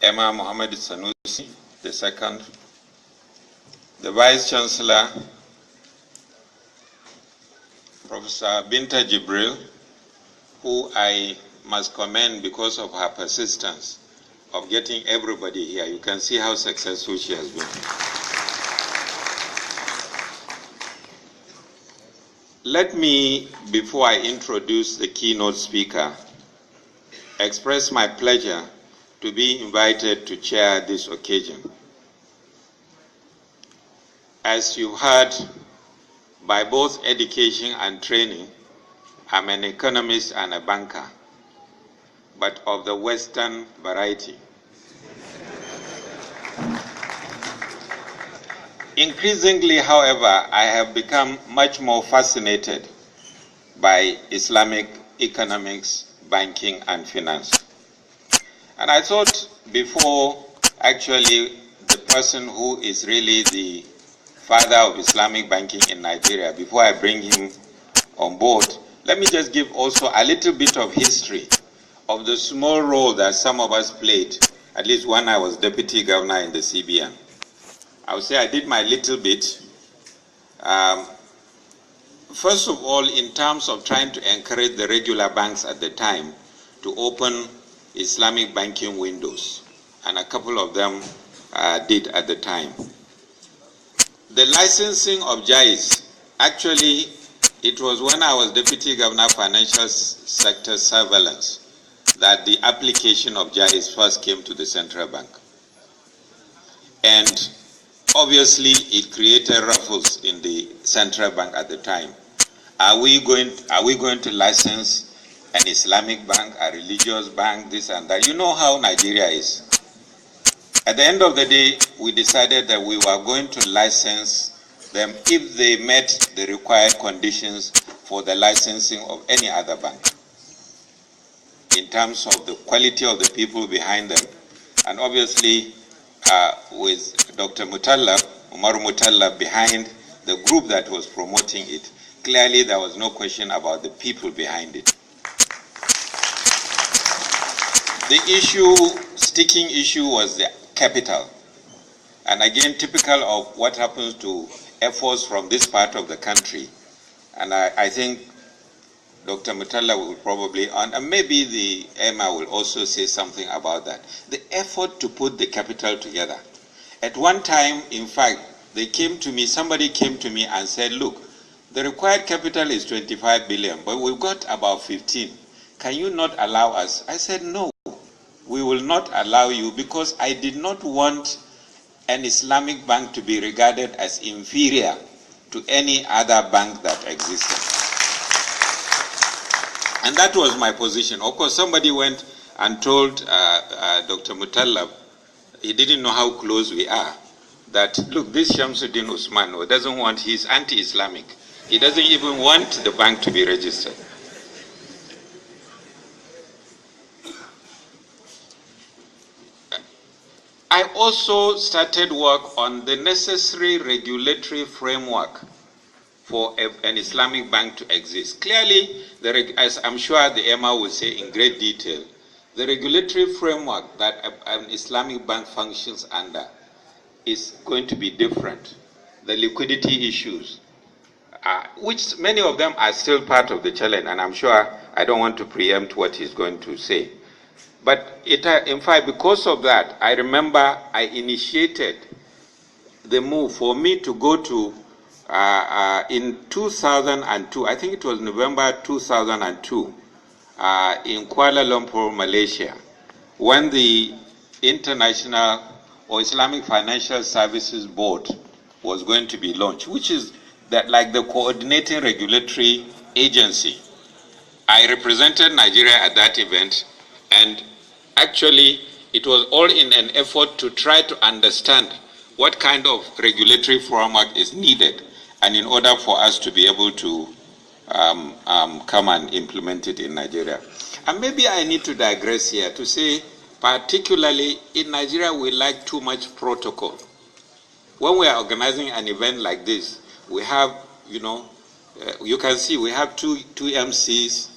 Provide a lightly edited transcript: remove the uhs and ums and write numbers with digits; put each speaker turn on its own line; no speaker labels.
Emir Sanusi, the second, the Vice Chancellor, Professor Binta Jibril, who I must commend because of her persistence of getting everybody here. You can see how successful she has been. Let me, before I introduce the keynote speaker, express my pleasure to be invited to chair this occasion. As you heard, by both education and training, I'm an economist and a banker, but of the Western variety. Increasingly, however, I have become much more fascinated by Islamic economics, banking, and finance. And I thought before actually the person who is really the father of Islamic banking in Nigeria, before I bring him on board, let me just give also a little bit of history of the small role that some of us played, at least when I was deputy governor in the CBN. I would say I did my little bit. First of all, in terms of trying to encourage the regular banks at the time to open Islamic banking windows, and a couple of them did at the time. The licensing of JAIS, actually, it was when I was Deputy Governor Financial Sector Surveillance that the application of JAIS first came to the central bank. And obviously, it created ruffles in the central bank at the time. Are we going to license an Islamic bank, a religious bank, this and that? You know how Nigeria is. At the end of the day, we decided that we were going to license them if they met the required conditions for the licensing of any other bank, in terms of the quality of the people behind them. And obviously, with Dr. Umar Mutallab behind the group that was promoting it, clearly there was no question about the people behind it. The sticking issue was the capital. And again, typical of what happens to efforts from this part of the country. And I think Dr. Mutalla will probably, and maybe the Emma will also say something about that. The effort to put the capital together. At one time, in fact, somebody came to me and said, look, the required capital is 25 billion, but we've got about 15. Can you not allow us? I said, no, we will not allow you, because I did not want an Islamic bank to be regarded as inferior to any other bank that existed. And that was my position. Of course, somebody went and told Dr. Mutallab, he didn't know how close we are, that, look, this Shamsuddin Usman doesn't want, he's anti-Islamic. He doesn't even want the bank to be registered. I also started work on the necessary regulatory framework for an Islamic bank to exist. Clearly, as I'm sure the Emma will say in great detail, the regulatory framework that an Islamic bank functions under is going to be different. The liquidity issues, which many of them are still part of the challenge, and I'm sure I don't want to preempt what he's going to say. But in fact, because of that, I remember I initiated the move for me to go to, in 2002, I think it was November 2002, in Kuala Lumpur, Malaysia, when the International or Islamic Financial Services Board was going to be launched, which is like the coordinating regulatory agency. I represented Nigeria at that event, and actually, it was all in an effort to try to understand what kind of regulatory framework is needed, and in order for us to be able to come and implement it in Nigeria. And maybe I need to digress here to say, particularly in Nigeria, we like too much protocol. When we are organizing an event like this, we have, you can see we have two MCs,